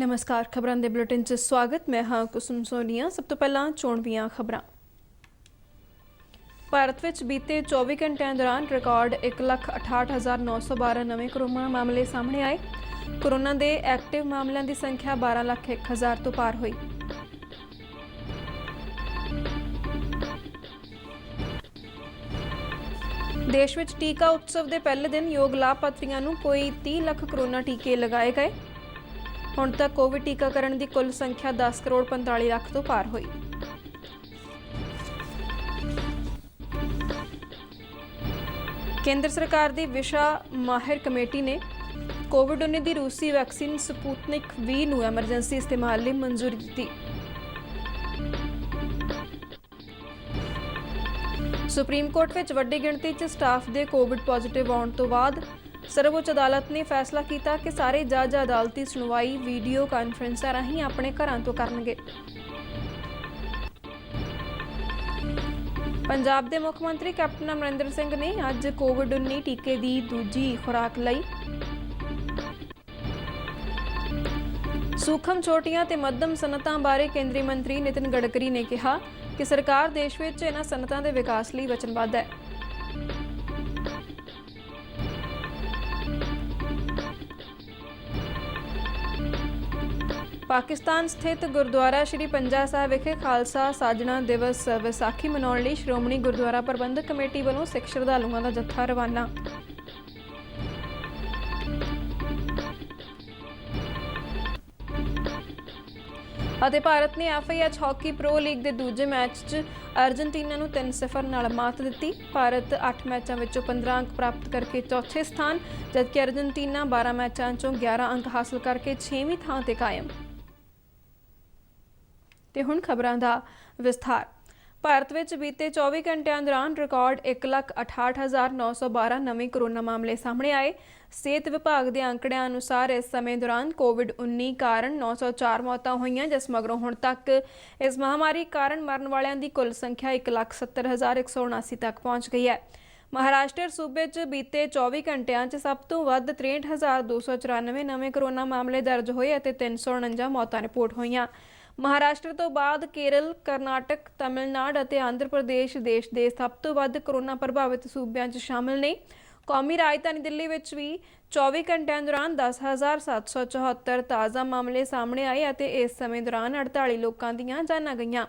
नमस्कार। खबरां दे बुलेटिन च स्वागत। मैं हाँ कुसुम सोनिया। सब तो पहला चोणवीआं खबरां। भारत विच बीते 24 घंटिਆਂ दौरान रिकॉर्ड 1,68,912 नवे कोरोना मामले सामने आए। कोरोना के एक्टिव मामलों की संख्या 12,01,000 तो पार हुई। देश विच टीका उत्सव के पहले दिन योग लाभपात्रियों नूं कोई 30 लाख कोरोना टीके लगाए गए। हुण तक कोविड टीकाकरण की कुल संख्या 10 करोड़ 45 लाख तो पार हुई। केंद्र सरकार की विशा माहिर कमेटी ने कोविड-19 की रूसी वैक्सीन स्पुतनिक V नूं एमरजेंसी इस्तेमाल लई मंजूरी दी। सुप्रीम कोर्ट विच वड्डी गिणती च स्टाफ के कोविड पॉजिटिव आउण तो बाद सर्वोच्च अदालत ने फैसला किया कि सारे जज अदालती सुनवाई वीडियो कानफ्रेंस राही अपने घरों तो करनगे। पंजाब के मुख्यमंत्री कैप्टन अमरिंदर सिंह ने अज कोविड-19 टीके की दूजी खुराक लई। सूखम छोटियां ते मध्यम सनअतां बारे केंद्रीय मंत्री नितिन गडकरी ने कहा कि सरकार देश में इन्हां सनअतां दे विकास लई वचनबद्ध है। पाकिस्तान स्थित गुरुद्वारा श्री पंजा साहिब विखे खालसा साजना दिवस विसाखी मनाउण लई श्रोमणी गुरुद्वारा प्रबंधक कमेटी वालों सिख श्रद्धालुओं का जत्था रवाना। भारत ने FIH हॉकी प्रो लीग के दूजे मैच च अर्जेंटीना नूं 3-0 नाल मात दित्ती। भारत 8 मैचों विचों 15 अंक प्राप्त करके चौथे स्थान, जबकि अर्जेंटीना 12 मैचों चों 11 अंक हासिल करके 6वीं थां ते कायम। ते हुण खबरां दा विस्तार। भारत विच बीते 24 घंटिਆਂ दौरान रिकॉर्ड 1,68,912 नवे कोरोना मामले सामने आए। सेहत विभाग के आंकड़िਆਂ अनुसार इस समय दौरान कोविड-19 कारण 904 मौतां होईयां, जिस मगरों हुण तक इस महामारी कारण मरण वालियां दी कुल संख्या 1,70,179 तक पहुंच गई है। महाराष्ट्र सूबे च बीते 24 घंटिਆਂ च सब तो वध 63,294 नवे कोरोना मामले दर्ज होए ਅਤੇ 349 मौतां रिपोर्ट होईयां। महाराष्ट्र तो बाद केरल, करनाटक, तमिलनाडु और आंध्र प्रदेश देश के सब तो वध कोरोना प्रभावित सूबਿਆਂ च शामिल ने। कौमी राजधानी दिल्ली विच भी 24 घंटिਆਂ दौरान 10,774 ताज़ा मामले सामने आए और इस समय दौरान 48 लोगों दीयां जानां गईयां।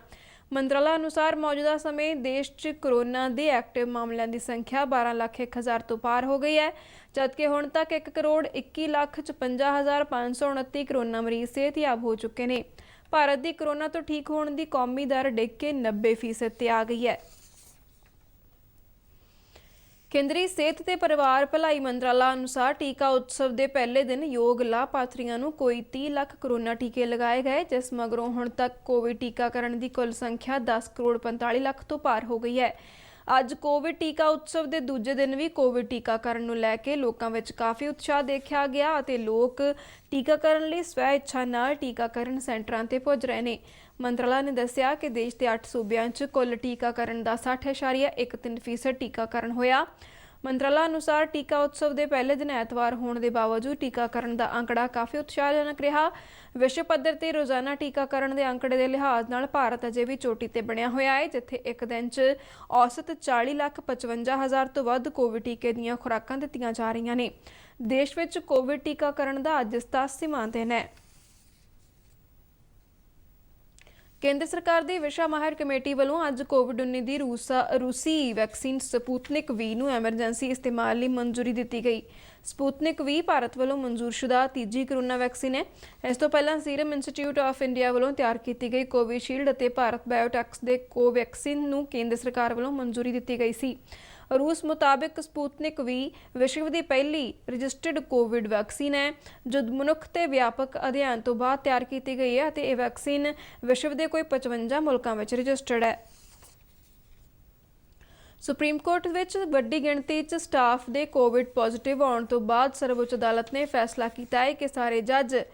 मंत्रालय अनुसार मौजूदा समय देश च कोरोना के एक्टिव मामलों की संख्या 12,01,000 तो पार हो गई है, जबकि हुण तक 1,21,56,529 कोरोना मरीज सेहतयाब हो चुके हैं। भारत की कोरोना तो ठीक होने की कौमी दर डिग के 90% ते आ गई है। केंद्रीय सेहत ते परिवार भलाई मंत्रालय अनुसार टीका उत्सव के पहले दिन योग लाभपात्रियों नूं कोई 30 लाख कोरोना टीके लगाए गए, जिस मगरों हुण तक कोविड टीकाकरण की कुल संख्या 10 करोड़ 45 लाख तो पार हो गई है। अज कोविड टीका उत्सव के दूजे दिन भी कोविड टीकाकरण नूं लैके लोकां विच काफ़ी उत्साह देखा गया और लोग टीकाकरण लई स्वै इच्छा नाल टीकाकरण सेंटरां ते पुज रहे हैं। मंत्रालय ने दस्सिया कि देश के 8 सूबਿਆਂ च कुल टीकाकरण का 60.13% टीकाकरण होया। मंत्रालय अनुसार टीका उत्सव के पहले दिन ऐतवार होने के बावजूद टीकाकरण का आंकड़ा काफ़ी उत्साहजनक रहा। विश्व पद्धर ते रोजाना टीकाकरण के आंकड़े के लिहाज नाल भारत अजे भी चोटी ते बनया होया है, जिथे एक दिन च औसत 40,55,000 तो वध कोविड टीके दीयां खुराकां दित्तियां जा रही ने। देश विच कोविड टीकाकरण का अज 87वां दिन है। केंद्र सरकार की विशा माहिर कमेटी वालों अज कोविड-19 की रूसी वैक्सीन स्पुतनिक V नूं एमरजेंसी इस्तेमाल लई मंजूरी दी गई। स्पुतनिक V भारत वालों मंजूरशुदा तीजी कोरोना वैक्सीन है। इस तो पहला सीरम इंस्टीट्यूट ऑफ इंडिया वालों तैयार की गई कोविशील्ड और भारत बायोटेक के कोवैक्सीन नूं केंद्र सरकार वालों मंजूरी दी गई सी। रूस मुताबिक स्पुतनिक V विश्व की पहली रजिस्टर्ड कोविड वैक्सीन है, जो मनुख ते व्यापक अध्ययन तो बाद तैयार की गई है और यह वैक्सीन विश्व के कोई 55 मुल्कों में रजिस्टर्ड है। सुप्रीम कोर्ट विच वड्डी गिणती च स्टाफ के कोविड पॉजिटिव आने तो बाद सर्वोच्च अदालत ने फैसला किया है कि सारे जज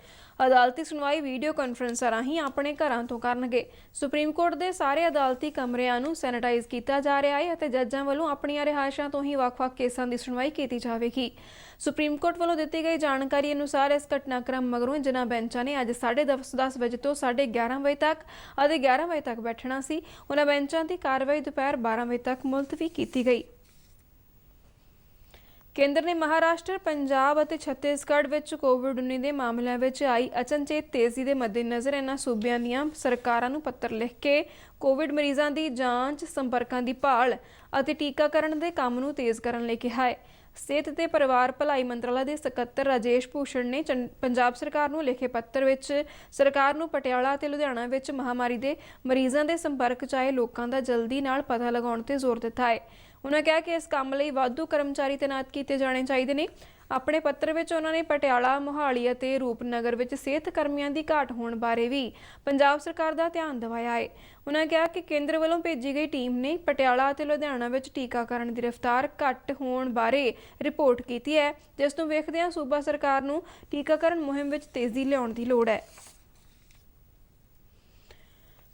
ਅਦਾਲਤੀ ਸੁਣਵਾਈ ਵੀਡੀਓ ਕਾਨਫਰੰਸਾਂ ਰਾਹੀਂ ਆਪਣੇ ਘਰਾਂ ਤੋਂ ਕਰਨਗੇ। ਸੁਪਰੀਮ ਕੋਰਟ ਦੇ ਸਾਰੇ ਅਦਾਲਤੀ ਕਮਰਿਆਂ ਨੂੰ ਸੈਨੇਟਾਈਜ਼ ਕੀਤਾ ਜਾ ਰਿਹਾ ਹੈ ਅਤੇ ਜੱਜਾਂ ਵੱਲੋਂ ਆਪਣੀਆਂ ਰਿਹਾਇਸ਼ਾਂ ਤੋਂ ਹੀ ਵੱਖ-ਵੱਖ ਕੇਸਾਂ ਦੀ ਸੁਣਵਾਈ ਕੀਤੀ ਜਾਵੇਗੀ। ਸੁਪਰੀਮ ਕੋਰਟ ਵੱਲੋਂ ਦਿੱਤੀ ਗਈ ਜਾਣਕਾਰੀ ਅਨੁਸਾਰ ਇਸ ਘਟਨਾਕ੍ਰਮ ਮਗਰੋਂ ਜਿਨ੍ਹਾਂ ਬੈਂਚਾਂ ਨੇ ਅੱਜ 10:30 ਵਜੇ ਤੋਂ 11:30 ਵਜੇ ਤੱਕ ਅਤੇ 11 ਵਜੇ ਤੱਕ ਬੈਠਣਾ ਸੀ, ਉਹਨਾਂ ਬੈਂਚਾਂ ਦੀ ਕਾਰਵਾਈ ਦੁਪਹਿਰ 12 ਵਜੇ ਤੱਕ ਮੁਲਤਵੀ ਕੀਤੀ ਗਈ। ਕੇਂਦਰ ਨੇ ਮਹਾਰਾਸ਼ਟਰ, ਪੰਜਾਬ ਅਤੇ ਛੱਤੀਸਗੜ੍ਹ ਵਿੱਚ ਕੋਵਿਡ-19 ਦੇ ਮਾਮਲਿਆਂ ਵਿੱਚ ਆਈ ਅਚਨਚੇਤ ਤੇਜ਼ੀ ਦੇ ਮੱਦੇਨਜ਼ਰ ਇਹਨਾਂ ਸੂਬਿਆਂ ਦੀਆਂ ਸਰਕਾਰਾਂ ਨੂੰ ਪੱਤਰ ਲਿਖ ਕੇ ਕੋਵਿਡ ਮਰੀਜ਼ਾਂ ਦੀ ਜਾਂਚ, ਸੰਪਰਕਾਂ ਦੀ ਭਾਲ ਅਤੇ ਟੀਕਾਕਰਨ ਦੇ ਕੰਮ ਨੂੰ ਤੇਜ਼ ਕਰਨ ਲਈ ਕਿਹਾ ਹੈ। ਸਿਹਤ ਤੇ ਪਰਿਵਾਰ ਭਲਾਈ ਮੰਤਰਾਲਾ ਦੇ ਸਕੱਤਰ ਰਾਜੇਸ਼ ਭੂਸ਼ਣ ਨੇ ਪੰਜਾਬ ਸਰਕਾਰ ਨੂੰ ਲਿਖੇ ਪੱਤਰ ਵਿੱਚ ਸਰਕਾਰ ਨੂੰ ਪਟਿਆਲਾ ਅਤੇ ਲੁਧਿਆਣਾ ਵਿੱਚ ਮਹਾਮਾਰੀ ਦੇ ਮਰੀਜ਼ਾਂ ਦੇ ਸੰਪਰਕ 'ਚ ਆਏ ਲੋਕਾਂ ਦਾ ਜਲਦੀ ਨਾਲ ਪਤਾ ਲਗਾਉਣ ਤੇ ਜ਼ੋਰ ਦਿੱਤਾ ਹੈ। ਉਹਨਾਂ ਕਿਹਾ ਕਿ ਇਸ ਕੰਮ ਲਈ ਵਾਧੂ ਕਰਮਚਾਰੀ ਤੈਨਾਤ ਕੀਤੇ ਜਾਣੇ ਚਾਹੀਦੇ ਨੇ। ਆਪਣੇ ਪੱਤਰ ਵਿੱਚ ਉਹਨਾਂ ਨੇ ਪਟਿਆਲਾ, ਮੋਹਾਲੀ ਅਤੇ ਰੂਪਨਗਰ ਵਿੱਚ ਸਿਹਤ ਕਰਮੀਆਂ ਦੀ ਘਾਟ ਹੋਣ ਬਾਰੇ ਵੀ ਪੰਜਾਬ ਸਰਕਾਰ ਦਾ ਧਿਆਨ ਦਿਵਾਇਆ ਹੈ। ਉਹਨਾਂ ਕਿਹਾ ਕਿ ਕੇਂਦਰ ਵੱਲੋਂ ਭੇਜੀ ਗਈ ਟੀਮ ਨੇ ਪਟਿਆਲਾ ਅਤੇ ਲੁਧਿਆਣਾ ਵਿੱਚ ਟੀਕਾਕਰਨ ਦੀ ਰਫ਼ਤਾਰ ਘੱਟ ਹੋਣ ਬਾਰੇ ਰਿਪੋਰਟ ਕੀਤੀ ਹੈ, ਜਿਸ ਨੂੰ ਵੇਖਦਿਆਂ ਸੂਬਾ ਸਰਕਾਰ ਨੂੰ ਟੀਕਾਕਰਨ ਮੁਹਿੰਮ ਵਿੱਚ ਤੇਜ਼ੀ ਲਿਆਉਣ ਦੀ ਲੋੜ ਹੈ।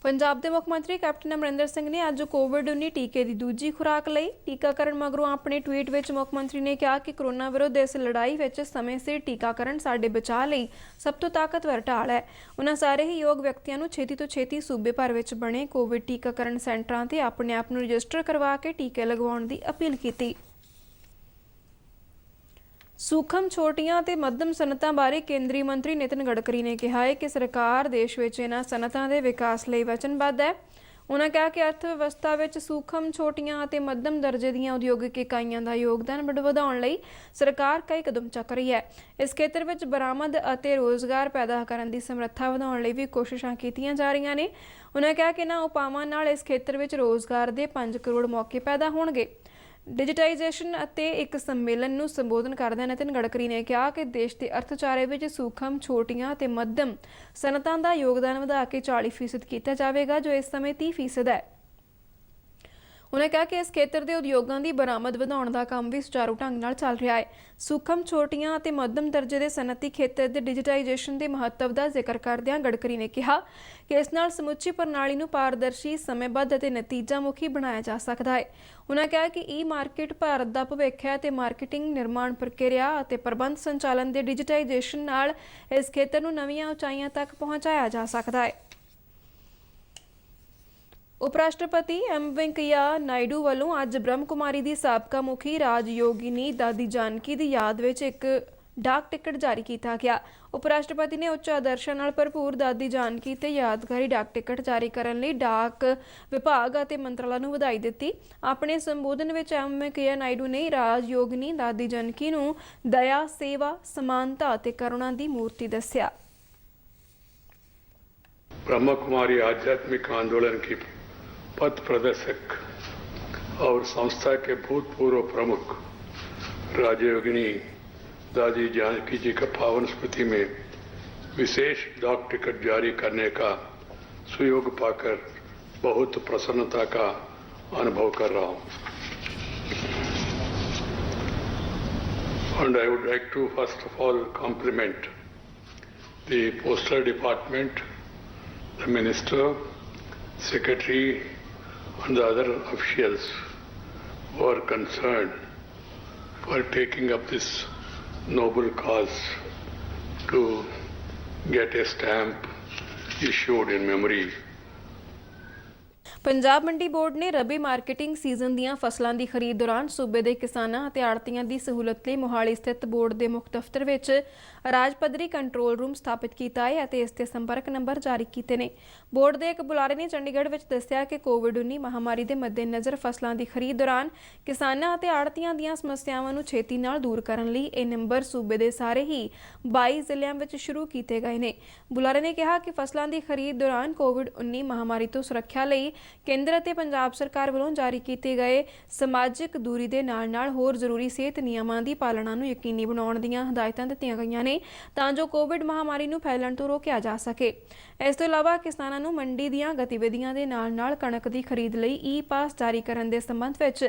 ਪੰਜਾਬ ਦੇ ਮੁੱਖ ਮੰਤਰੀ ਕੈਪਟਨ ਅਮਰਿੰਦਰ ਸਿੰਘ ਨੇ ਅੱਜ ਕੋਵਿਡ-19 ਟੀਕੇ ਦੀ ਦੂਜੀ ਖੁਰਾਕ ਲਈ। ਟੀਕਾਕਰਨ ਮਗਰੋਂ ਆਪਣੇ ਟਵੀਟ ਵਿੱਚ ਮੁੱਖ ਮੰਤਰੀ ਨੇ ਕਿਹਾ ਕਿ ਕੋਰੋਨਾ ਵਿਰੁੱਧ ਇਸ ਲੜਾਈ ਵਿੱਚ ਸਮੇਂ ਸਿਰ ਟੀਕਾਕਰਨ ਸਾਡੇ ਬਚਾਅ ਲਈ ਸਭ ਤੋਂ ਤਾਕਤਵਰ ਢਾਲ ਹੈ। ਉਹਨਾਂ ਸਾਰੇ ਹੀ ਯੋਗ ਵਿਅਕਤੀਆਂ ਨੂੰ ਛੇਤੀ ਤੋਂ ਛੇਤੀ ਸੂਬੇ ਭਰ ਵਿੱਚ ਬਣੇ ਕੋਵਿਡ ਟੀਕਾਕਰਨ ਸੈਂਟਰਾਂ ਤੇ ਆਪਣੇ ਆਪ ਨੂੰ ਰਜਿਸਟਰ ਕਰਵਾ ਕੇ ਟੀਕੇ ਲਗਵਾਉਣ ਦੀ ਅਪੀਲ ਕੀਤੀ। ਸੂਖਮ, ਛੋਟੀਆਂ ਅਤੇ ਮੱਧਮ ਸਨਅਤਾਂ ਬਾਰੇ ਕੇਂਦਰੀ ਮੰਤਰੀ ਨਿਤਿਨ ਗਡਕਰੀ ਨੇ ਕਿਹਾ ਹੈ ਕਿ ਸਰਕਾਰ ਦੇਸ਼ ਵਿੱਚ ਇਹਨਾਂ ਸਨਅਤਾਂ ਦੇ ਵਿਕਾਸ ਲਈ ਵਚਨਬੱਧ ਹੈ। ਉਹਨਾਂ ਕਿਹਾ ਕਿ ਅਰਥ ਵਿਵਸਥਾ ਵਿੱਚ ਸੂਖਮ, ਛੋਟੀਆਂ ਅਤੇ ਮੱਧਮ ਦਰਜੇ ਦੀਆਂ ਉਦਯੋਗਿਕ ਇਕਾਈਆਂ ਦਾ ਯੋਗਦਾਨ ਵਧਾਉਣ ਲਈ ਸਰਕਾਰ ਕਈ ਕਦਮ ਚੁੱਕ ਰਹੀ ਹੈ। ਇਸ ਖੇਤਰ ਵਿੱਚ ਬਰਾਮਦ ਅਤੇ ਰੋਜ਼ਗਾਰ ਪੈਦਾ ਕਰਨ ਦੀ ਸਮਰੱਥਾ ਵਧਾਉਣ ਲਈ ਵੀ ਕੋਸ਼ਿਸ਼ਾਂ ਕੀਤੀਆਂ ਜਾ ਰਹੀਆਂ ਨੇ। ਉਹਨਾਂ ਕਿਹਾ ਕਿ ਇਹਨਾਂ ਉਪਾਵਾਂ ਨਾਲ ਇਸ ਖੇਤਰ ਵਿੱਚ ਰੋਜ਼ਗਾਰ ਦੇ 5 ਕਰੋੜ ਮੌਕੇ ਪੈਦਾ ਹੋਣਗੇ। ਡਿਜੀਟਾਈਜੇਸ਼ਨ ਅਤੇ ਇੱਕ ਸੰਮੇਲਨ ਨੂੰ ਸੰਬੋਧਨ ਕਰਦਿਆਂ ਨਿਤਿਨ ਗਡਕਰੀ ਨੇ ਕਿਹਾ ਕਿ ਦੇਸ਼ ਦੇ ਅਰਥਚਾਰੇ ਵਿੱਚ ਸੂਖਮ, ਛੋਟੀਆਂ ਅਤੇ ਮੱਧਮ ਸਨਅਤਾਂ ਦਾ ਯੋਗਦਾਨ ਵਧਾ ਕੇ 40% ਕੀਤਾ ਜਾਵੇਗਾ, ਜੋ ਇਸ ਸਮੇਂ 30% ਹੈ। ਉਹਨਾਂ ਕਿਹਾ ਕਿ ਇਸ ਖੇਤਰ ਦੇ ਉਦਯੋਗਾਂ ਦੀ ਬਰਾਮਦ ਵਧਾਉਣ ਦਾ ਕੰਮ ਵੀ ਸੁਚਾਰੂ ਢੰਗ ਨਾਲ ਚੱਲ ਰਿਹਾ ਹੈ। ਸੂਖਮ, ਛੋਟੀਆਂ ਅਤੇ ਮੱਧਮ ਦਰਜੇ ਦੇ ਸਨਅਤੀ ਖੇਤਰ ਦੇ ਡਿਜੀਟਾਈਜੇਸ਼ਨ ਦੇ ਮਹੱਤਵ ਦਾ ਜ਼ਿਕਰ ਕਰਦਿਆਂ ਗਡਕਰੀ ਨੇ ਕਿਹਾ ਕਿ ਇਸ ਨਾਲ ਸਮੁੱਚੀ ਪ੍ਰਣਾਲੀ ਨੂੰ ਪਾਰਦਰਸ਼ੀ, ਸਮੇਂਬੱਧ ਅਤੇ ਨਤੀਜਾ ਮੁਖੀ ਬਣਾਇਆ ਜਾ ਸਕਦਾ ਹੈ। ਉਹਨਾਂ ਕਿਹਾ ਕਿ ਈ-ਮਾਰਕੀਟ ਭਾਰਤ ਦਾ ਭਵਿੱਖ ਹੈ ਅਤੇ ਮਾਰਕੀਟਿੰਗ, ਨਿਰਮਾਣ ਪ੍ਰਕਿਰਿਆ ਅਤੇ ਪ੍ਰਬੰਧ ਸੰਚਾਲਨ ਦੇ ਡਿਜੀਟਾਈਜੇਸ਼ਨ ਨਾਲ ਇਸ ਖੇਤਰ ਨੂੰ ਨਵੀਆਂ ਉਚਾਈਆਂ ਤੱਕ ਪਹੁੰਚਾਇਆ ਜਾ ਸਕਦਾ ਹੈ। ਉਪ ਰਾਸ਼ਟਰਪਤੀ ਐਮ ਵੈਂਕਈਆ ਨਾਇਡੂ ਵੱਲੋਂ ਅੱਜ ਬ੍ਰਹਮ ਕੁਮਾਰੀ ਦੀ ਸਾਬਕਾ ਮੁਖੀ ਰਾਜਯੋਗਿਨੀ ਦਾਦੀ ਜਾਨਕੀ ਦੀ ਯਾਦ ਵਿੱਚ ਇੱਕ ਡਾਕ ਟਿਕਟ ਜਾਰੀ ਕੀਤਾ ਗਿਆ। ਉਪ ਰਾਸ਼ਟਰਪਤੀ ਨੇ ਉੱਚ ਆਦਰਸ਼ਾਂ ਨਾਲ ਭਰਪੂਰ ਦਾਦੀ ਜਾਨਕੀ ਤੇ ਯਾਦਗਾਰੀ ਡਾਕ ਟਿਕਟ ਜਾਰੀ ਕਰਨ ਲਈ ਡਾਕ ਵਿਭਾਗ ਅਤੇ ਮੰਤਰਾਲਾ ਨੂੰ ਵਧਾਈ ਦਿੱਤੀ। ਆਪਣੇ ਸੰਬੋਧਨ ਵਿੱਚ ਐਮ ਵੈਂਕਈਆ ਨਾਇਡੂ ਨੇ ਰਾਜਯੋਗਿਨੀ ਦਾਦੀ ਜਾਨਕੀ ਨੂੰ ਦਇਆ, ਸੇਵਾ, ਸਮਾਨਤਾ ਅਤੇ ਕਰੁਣਾ ਦੀ ਮੂਰਤੀ ਦੱਸਿਆ। ब्रह्म कुमारी आध्यात्मिक आंदोलन की पथ प्रदर्शक और संस्था के भूतपूर्व प्रमुख राजयोगिनी दादी जानकी जी का पावन स्मृति में विशेष डाक टिकट जारी करने का सुयोग पाकर बहुत प्रसन्नता का अनुभव कर रहा हूँ। And I would like to first of all compliment the Postal Department, the Minister, Secretary and the other officials who are concerned for taking up this noble cause to get a stamp issued in memory. Punjab ਮੰਡੀ board ਨੇ ਰਬੀ marketing season ਦੀਆਂ ਫਸਲਾਂ ਦੀ ਖਰੀਦ ਦੌਰਾਨ ਸੂਬੇ ਦੇ ਕਿਸਾਨਾਂ ਅਤੇ ਆੜ੍ਹਤੀਆਂ ਦੀ ਸਹੂਲਤ ਲਈ ਮੋਹਾਲੀ ਸਥਿਤ ਬੋਰਡ ਦੇ ਮੁੱਖ ਦਫ਼ਤਰ ਵਿੱਚ ਰਾਜ ਪੱਧਰੀ ਕੰਟਰੋਲ ਰੂਮ ਸਥਾਪਿਤ ਕੀਤਾ ਹੈ ਅਤੇ ਇਸ ਦੇ ਸੰਪਰਕ ਨੰਬਰ ਜਾਰੀ ਕੀਤੇ ਨੇ। ਬੋਰਡ ਦੇ ਇੱਕ ਬੁਲਾਰੇ ਨੇ ਚੰਡੀਗੜ੍ਹ ਵਿੱਚ ਦੱਸਿਆ ਕਿ ਕੋਵਿਡ-19 ਮਹਾਮਾਰੀ ਦੇ ਮੱਦੇਨਜ਼ਰ ਫਸਲਾਂ ਦੀ ਖਰੀਦ ਦੌਰਾਨ ਕਿਸਾਨਾਂ ਅਤੇ ਆੜ੍ਹਤੀਆਂ ਦੀਆਂ ਸਮੱਸਿਆਵਾਂ ਨੂੰ ਛੇਤੀ ਨਾਲ ਦੂਰ ਕਰਨ ਲਈ ਇਹ ਨੰਬਰ ਸੂਬੇ ਦੇ ਸਾਰੇ ਹੀ 22 ਜ਼ਿਲ੍ਹਿਆਂ ਵਿੱਚ ਸ਼ੁਰੂ ਕੀਤੇ ਗਏ ਨੇ। ਬੁਲਾਰੇ ਨੇ ਕਿਹਾ ਕਿ ਫਸਲਾਂ ਦੀ ਖਰੀਦ ਦੌਰਾਨ ਕੋਵਿਡ-19 ਮਹਾਮਾਰੀ ਤੋਂ ਸੁਰੱਖਿਆ ਲਈ ਕੇਂਦਰ ਅਤੇ ਪੰਜਾਬ ਸਰਕਾਰ ਵੱਲੋਂ ਜਾਰੀ ਕੀਤੇ ਗਏ ਸਮਾਜਿਕ ਦੂਰੀ ਦੇ ਨਾਲ-ਨਾਲ ਹੋਰ ਜ਼ਰੂਰੀ ਸਿਹਤ ਨਿਯਮਾਂ ਦੀ ਪਾਲਣਾ ਨੂੰ ਯਕੀਨੀ ਬਣਾਉਣ ਦੀਆਂ ਹਦਾਇਤਾਂ ਦਿੱਤੀਆਂ ਗਈਆਂ ਨੇ ਤਾਂ ਜੋ ਕੋਵਿਡ ਮਹਾਮਾਰੀ ਨੂੰ ਫੈਲਣ ਤੋਂ ਰੋਕਿਆ ਜਾ ਸਕੇ। ਇਸ ਤੋਂ ਇਲਾਵਾ ਕਿਸਾਨਾਂ ਨੂੰ ਮੰਡੀ ਦੀਆਂ ਗਤੀਵਿਧੀਆਂ ਦੇ ਨਾਲ-ਨਾਲ ਕਣਕ ਦੀ ਖਰੀਦ ਲਈ ਈ-ਪਾਸ ਜਾਰੀ ਕਰਨ ਦੇ ਸੰਬੰਧ ਵਿੱਚ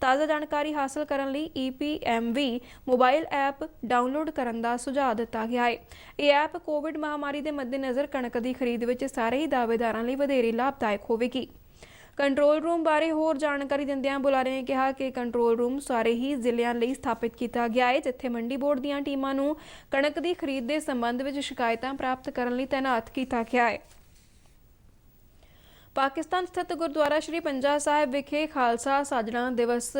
ਤਾਜ਼ਾ ਜਾਣਕਾਰੀ ਹਾਸਲ ਕਰਨ ਲਈ EPMV ਮੋਬਾਈਲ ਐਪ ਡਾਊਨਲੋਡ ਕਰਨ ਦਾ ਸੁਝਾਅ ਦਿੱਤਾ ਗਿਆ ਹੈ। ਇਹ ਐਪ ਕੋਵਿਡ ਮਹਾਮਾਰੀ ਦੇ ਮੱਦੇਨਜ਼ਰ ਕਣਕ ਦੀ ਖਰੀਦ ਵਿੱਚ ਸਾਰੇ ਹੀ ਦਾਅਵੇਦਾਰਾਂ ਲਈ ਵਧੇਰੇ ਲਾਭਦਾਇਕ ਹੋਵੇਗੀ। ਕੰਟਰੋਲ ਰੂਮ ਬਾਰੇ ਹੋਰ ਜਾਣਕਾਰੀ ਦਿੰਦਿਆਂ ਬੁਲਾਰੇ ਨੇ ਕਿਹਾ ਕਿ ਕੰਟਰੋਲ ਰੂਮ ਸਾਰੇ ਹੀ ਜ਼ਿਲ੍ਹਿਆਂ ਲਈ ਸਥਾਪਿਤ ਕੀਤਾ ਗਿਆ ਹੈ, ਜਿੱਥੇ ਮੰਡੀ ਬੋਰਡ ਦੀਆਂ ਟੀਮਾਂ ਨੂੰ ਕਣਕ ਦੀ ਖਰੀਦ ਦੇ ਸੰਬੰਧ ਵਿੱਚ ਸ਼ਿਕਾਇਤਾਂ ਪ੍ਰਾਪਤ ਕਰਨ ਲਈ ਤੈਨਾਤ ਕੀਤਾ ਗਿਆ ਹੈ। ਪਾਕਿਸਤਾਨ ਸਥਿਤ ਗੁਰਦੁਆਰਾ ਸ਼੍ਰੀ ਪੰਜਾ ਸਾਹਿਬ ਵਿਖੇ ਖਾਲਸਾ ਸਾਜਣਾ ਦਿਵਸ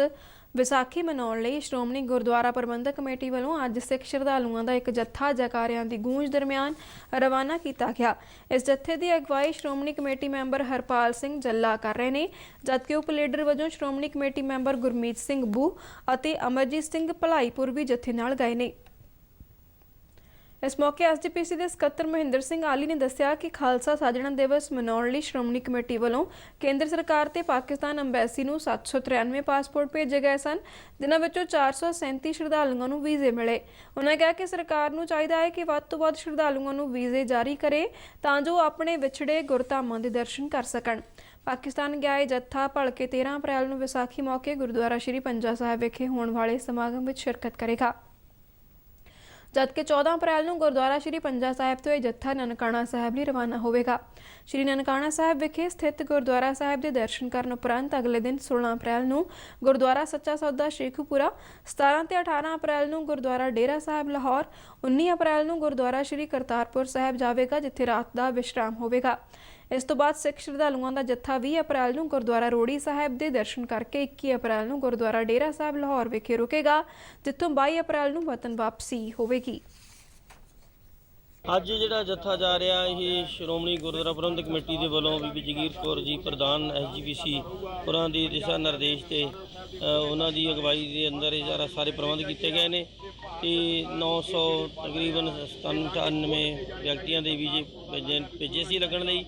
ਵਿਸਾਖੀ ਮਨਾਉਣ ਲਈ ਸ਼੍ਰੋਮਣੀ ਗੁਰਦੁਆਰਾ ਪ੍ਰਬੰਧਕ ਕਮੇਟੀ ਵੱਲੋਂ ਅੱਜ ਸਿੱਖ ਸ਼ਰਧਾਲੂਆਂ ਦਾ ਇੱਕ ਜੱਥਾ ਜੈਕਾਰਿਆਂ ਦੀ ਗੂੰਜ ਦਰਮਿਆਨ ਰਵਾਨਾ ਕੀਤਾ ਗਿਆ। ਇਸ ਜੱਥੇ ਦੀ ਅਗਵਾਈ ਸ਼੍ਰੋਮਣੀ ਕਮੇਟੀ ਮੈਂਬਰ ਹਰਪਾਲ ਸਿੰਘ ਜੱਲਾ ਕਰ ਰਹੇ ਨੇ, ਜਦਕਿ ਉਪ ਲੀਡਰ ਵਜੋਂ ਸ਼੍ਰੋਮਣੀ ਕਮੇਟੀ ਮੈਂਬਰ ਗੁਰਮੀਤ ਸਿੰਘ ਬੂ ਅਤੇ ਅਮਰਜੀਤ ਸਿੰਘ ਭਲਾਈਪੁਰ ਵੀ ਜੱਥੇ ਨਾਲ ਗਏ ਨੇ। ਇਸ ਮੌਕੇ SGPC ਦੇ ਸਕੱਤਰ ਮਹਿੰਦਰ ਸਿੰਘ ਆਲੀ ਨੇ ਦੱਸਿਆ ਕਿ ਖਾਲਸਾ ਸਾਜਣਾ ਦਿਵਸ ਮਨਾਉਣ ਲਈ ਸ਼੍ਰੋਮਣੀ ਕਮੇਟੀ ਵੱਲੋਂ ਕੇਂਦਰ ਸਰਕਾਰ ਤੇ ਪਾਕਿਸਤਾਨ ਅੰਬੈਸੀ ਨੂੰ 793 ਪਾਸਪੋਰਟ ਭੇਜੇ ਗਏ ਸਨ, ਜਿਨ੍ਹਾਂ ਵਿੱਚੋਂ 437 ਸ਼ਰਧਾਲੂਆਂ ਨੂੰ ਵੀਜ਼ੇ ਮਿਲੇ। ਉਹਨਾਂ ਕਿਹਾ ਕਿ ਸਰਕਾਰ ਨੂੰ ਚਾਹੀਦਾ ਹੈ ਕਿ ਵੱਧ ਤੋਂ ਵੱਧ ਸ਼ਰਧਾਲੂਆਂ ਨੂੰ ਵੀਜ਼ੇ ਜਾਰੀ ਕਰੇ ਤਾਂ ਜੋ ਆਪਣੇ ਵਿਛੜੇ ਗੁਰਧਾਮਾਂ ਦੇ ਦਰਸ਼ਨ ਕਰ ਸਕਣ। ਪਾਕਿਸਤਾਨ ਗਿਆ ਇਹ ਜੱਥਾ ਭਲਕੇ 13 ਅਪ੍ਰੈਲ ਨੂੰ ਵਿਸਾਖੀ ਮੌਕੇ ਗੁਰਦੁਆਰਾ ਸ਼੍ਰੀ ਪੰਜਾ ਸਾਹਿਬ ਵਿਖੇ ਹੋਣ ਵਾਲੇ ਸਮਾਗਮ ਵਿੱਚ ਸ਼ਿਰਕਤ ਕਰੇਗਾ, ਜਦਕਿ 14 ਅਪ੍ਰੈਲ ਨੂੰ ਗੁਰਦੁਆਰਾ ਸ਼੍ਰੀ ਪੰਜਾ ਸਾਹਿਬ ਤੋਂ ਇਹ ਜੱਥਾ ਨਨਕਾਣਾ ਸਾਹਿਬ ਲਈ ਰਵਾਨਾ ਹੋਵੇਗਾ। ਸ਼੍ਰੀ ਨਨਕਾਣਾ ਸਾਹਿਬ ਵਿਖੇ ਸਥਿਤ ਗੁਰਦੁਆਰਾ ਸਾਹਿਬ ਦੇ ਦਰਸ਼ਨ ਕਰਨ ਉਪਰੰਤ ਅਗਲੇ ਦਿਨ 16 ਅਪ੍ਰੈਲ ਨੂੰ ਗੁਰਦੁਆਰਾ ਸੱਚਾ ਸੌਦਾ ਸ਼ੇਖੂਪੁਰਾ, 17 ਤੇ 18 ਅਪ੍ਰੈਲ ਨੂੰ ਗੁਰਦੁਆਰਾ ਡੇਰਾ ਸਾਹਿਬ ਲਾਹੌਰ, 19 ਅਪ੍ਰੈਲ ਨੂੰ ਗੁਰਦੁਆਰਾ ਸ਼੍ਰੀ ਕਰਤਾਰਪੁਰ ਸਾਹਿਬ ਜਾਵੇਗਾ, ਜਿੱਥੇ ਰਾਤ ਦਾ ਵਿਸ਼ਰਾਮ ਹੋਵੇਗਾ। ਇਸ ਤੋਂ ਬਾਅਦ ਸਿੱਖ ਸ਼ਰਧਾਲੂਆਂ ਦਾ ਜੱਥਾ 20 ਅਪ੍ਰੈਲ ਨੂੰ ਗੁਰਦੁਆਰਾ ਰੋੜੀ ਸਾਹਿਬ ਦੇ ਦਰਸ਼ਨ ਕਰਕੇ 21 ਅਪ੍ਰੈਲ ਨੂੰ ਗੁਰਦੁਆਰਾ ਡੇਰਾ ਸਾਹਿਬ ਲਾਹੌਰ ਵਿਖੇ ਰੁਕੇਗਾ, ਜਿੱਥੋਂ 22 ਅਪ੍ਰੈਲ ਨੂੰ ਵਤਨ ਵਾਪਸੀ ਹੋਵੇਗੀ। ਅੱਜ ਜਿਹੜਾ ਜੱਥਾ ਜਾ ਰਿਹਾ ਇਹ ਸ਼੍ਰੋਮਣੀ ਗੁਰਦੁਆਰਾ ਪ੍ਰਬੰਧਕ ਕਮੇਟੀ ਦੇ ਵੱਲੋਂ ਬੀਬੀ ਜਗੀਰ ਕੌਰ ਜੀ ਪ੍ਰਧਾਨ SGPC ਉਹਨਾਂ ਦੀ ਦਿਸ਼ਾ ਨਿਰਦੇਸ਼ ਤੇ ਉਹਨਾਂ ਦੀ ਅਗਵਾਈ ਦੇ ਅੰਦਰ ਇਹ ਸਾਰੇ ਪ੍ਰਬੰਧ ਕੀਤੇ ਗਏ ਨੇ ਤੇ 900 ਤਕਰੀਬਨ 97 ਵਿਅਕਤੀਆਂ ਦੇ ਵੀਜ਼ੇ ਭੇਜੇ ਸੀ ਲੱਗਣ ਲਈ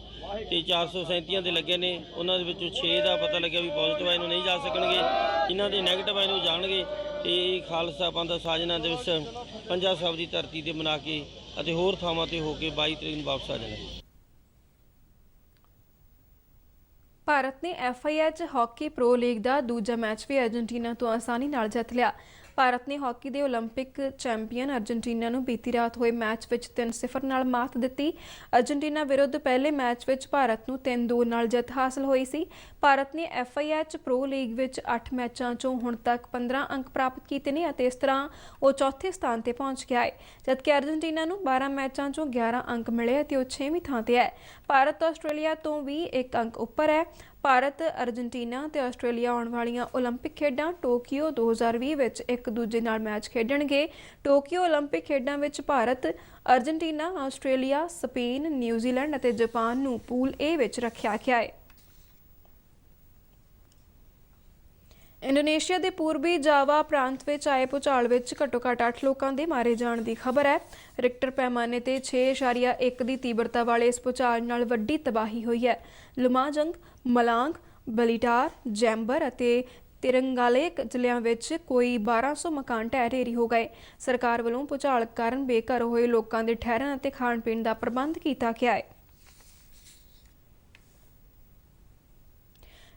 ਤੇ 437 ਦੇ ਲੱਗੇ ਨੇ। ਉਹਨਾਂ ਦੇ ਵਿੱਚੋਂ 6 ਦਾ ਪਤਾ ਲੱਗਿਆ ਵੀ ਪੋਜ਼ਿਟਿਵ ਆਏ ਨੂੰ ਨਹੀਂ ਜਾ ਸਕਣਗੇ, ਜਿਨ੍ਹਾਂ ਦੇ ਨੈਗੇਟਿਵ ਆਏ ਨੂੰ ਜਾਣਗੇ। ਤੇ ਖਾਲਸਾ ਪੰਥ ਸਾਜਣਾ ਦਿਵਸ ਪੰਜਾ ਸਾਹਿਬ ਦੀ ਧਰਤੀ ਤੇ ਮਨਾ ਕੇ ਅਤੇ ਹੋਰ ਥਾਵਾਂ ਤੇ ਹੋ ਕੇ 22 ਤਰੀਕ ਨੂੰ ਵਾਪਸ ਆ ਜਾਣਾ। ਭਾਰਤ ਨੇ FIH ਹਾਕੀ ਪ੍ਰੋ ਲੀਗ ਦਾ ਦੂਜਾ ਮੈਚ ਵੀ ਅਰਜਨਟੀਨਾ ਤੋਂ ਆਸਾਨੀ ਨਾਲ ਜਿੱਤ ਲਿਆ। ਭਾਰਤ ਨੇ ਹਾਕੀ ਦੇ ਓਲੰਪਿਕ ਚੈਂਪੀਅਨ ਅਰਜਨਟੀਨਾ ਨੂੰ ਬੀਤੀ ਰਾਤ ਹੋਏ ਮੈਚ ਵਿੱਚ 3-0 ਨਾਲ ਮਾਤ ਦਿੱਤੀ। ਅਰਜਨਟੀਨਾ ਵਿਰੁੱਧ ਪਹਿਲੇ ਮੈਚ ਵਿੱਚ ਭਾਰਤ ਨੂੰ 3-2 ਨਾਲ ਜਿੱਤ ਹਾਸਲ ਹੋਈ ਸੀ। ਭਾਰਤ ਨੇ FIH ਪ੍ਰੋ ਲੀਗ ਵਿੱਚ 8 ਮੈਚਾਂ 'ਚੋਂ ਹੁਣ ਤੱਕ 15 ਅੰਕ ਪ੍ਰਾਪਤ ਕੀਤੇ ਨੇ ਅਤੇ ਇਸ ਤਰ੍ਹਾਂ ਉਹ ਚੌਥੇ ਸਥਾਨ ਤੇ ਪਹੁੰਚ ਗਿਆ ਹੈ, ਜਦਕਿ ਅਰਜਨਟੀਨਾ ਨੂੰ 12 ਮੈਚਾਂ 'ਚੋਂ 11 ਅੰਕ ਮਿਲੇ ਅਤੇ ਉਹ 6ਵੀਂ ਥਾਂ ਤੇ ਹੈ। ਭਾਰਤ ਆਸਟ੍ਰੇਲੀਆ ਤੋਂ ਵੀ 1 ਅੰਕ ਉੱਪਰ ਹੈ। ਭਾਰਤ, ਅਰਜਨਟੀਨਾ ਤੇ ਆਸਟ੍ਰੇਲੀਆ ਆਉਣ ਵਾਲੀਆਂ ਓਲੰਪਿਕ ਖੇਡਾਂ ਟੋਕੀਓ 2020 ਵਿੱਚ ਇੱਕ ਦੂਜੇ ਨਾਲ ਮੈਚ ਖੇਡਣਗੇ। ਟੋਕੀਓ ਓਲੰਪਿਕ ਖੇਡਾਂ ਵਿੱਚ Bharat, Argentina, Australia, Spain, New Zealand ਅਤੇ ਜਾਪਾਨ ਨੂੰ ਪੂਲ A ਵਿੱਚ ਰੱਖਿਆ ਗਿਆ ਹੈ। ਇੰਡੋਨੇਸ਼ੀਆ ਦੇ ਪੂਰਬੀ ਜਾਵਾ ਪ੍ਰਾਂਤ ਵਿੱਚ ਆਏ ਭੂਚਾਲ ਵਿੱਚ ਘੱਟੋ-ਘੱਟ 8 ਲੋਕਾਂ ਦੇ ਮਾਰੇ ਜਾਣ ਦੀ ਖਬਰ ਹੈ। ਰਿਕਟਰ ਪੈਮਾਨੇ ਤੇ 6.1 ਦੀ ਤੀਬਰਤਾ ਵਾਲੇ ਇਸ ਭੂਚਾਲ ਨਾਲ ਵੱਡੀ ਤਬਾਹੀ ਹੋਈ ਹੈ। ਲੁਮਾਜੰਗ, ਮਲਾਂਗ, ਬਲੀਟਾਰ, ਜੈਂਬਰ ਅਤੇ ਤਿਰੰਗਾਲੇਕ ਜ਼ਿਲ੍ਹਿਆਂ ਵਿੱਚ ਕੋਈ 1200 ਮਕਾਨ ਢਹਿ ਢੇਰੀ ਹੋ ਗਏ। ਸਰਕਾਰ ਵੱਲੋਂ ਭੂਚਾਲ ਕਾਰਨ ਬੇਘਰ ਹੋਏ ਲੋਕਾਂ ਦੇ ਠਹਿਰਨ ਅਤੇ ਖਾਣ-ਪੀਣ ਦਾ ਪ੍ਰਬੰਧ ਕੀਤਾ ਗਿਆ ਹੈ।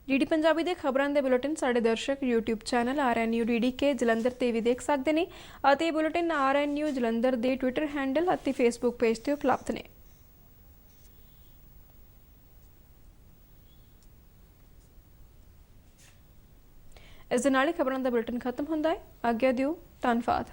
ਡੀਡੀ ਪੰਜਾਬੀ ਦੇ ਖਬਰਾਂ ਦੇ ਬੁਲੇਟਿਨ ਸਾਡੇ ਦਰਸ਼ਕ YouTube channel RNU DDK Jalandhar ਤੇ ਵੀ ਦੇਖ ਸਕਦੇ ਨੇ ਅਤੇ ਇਹ ਬੁਲੇਟਿਨ RNU ਜਲੰਧਰ ਦੇ ਟਵਿੱਟਰ ਹੈਂਡਲ ਅਤੇ Facebook ਪੇਜ ਤੇ ਉਪਲਬਧ ਨੇ। ਇਸ ਦੇ ਨਾਲ ਹੀ ਖਬਰਾਂ ਦਾ ਬੁਲੇਟਿਨ ਖਤਮ ਹੁੰਦਾ ਹੈ। ਆਗਿਆ ਦਿਓ, ਧੰਨਵਾਦ।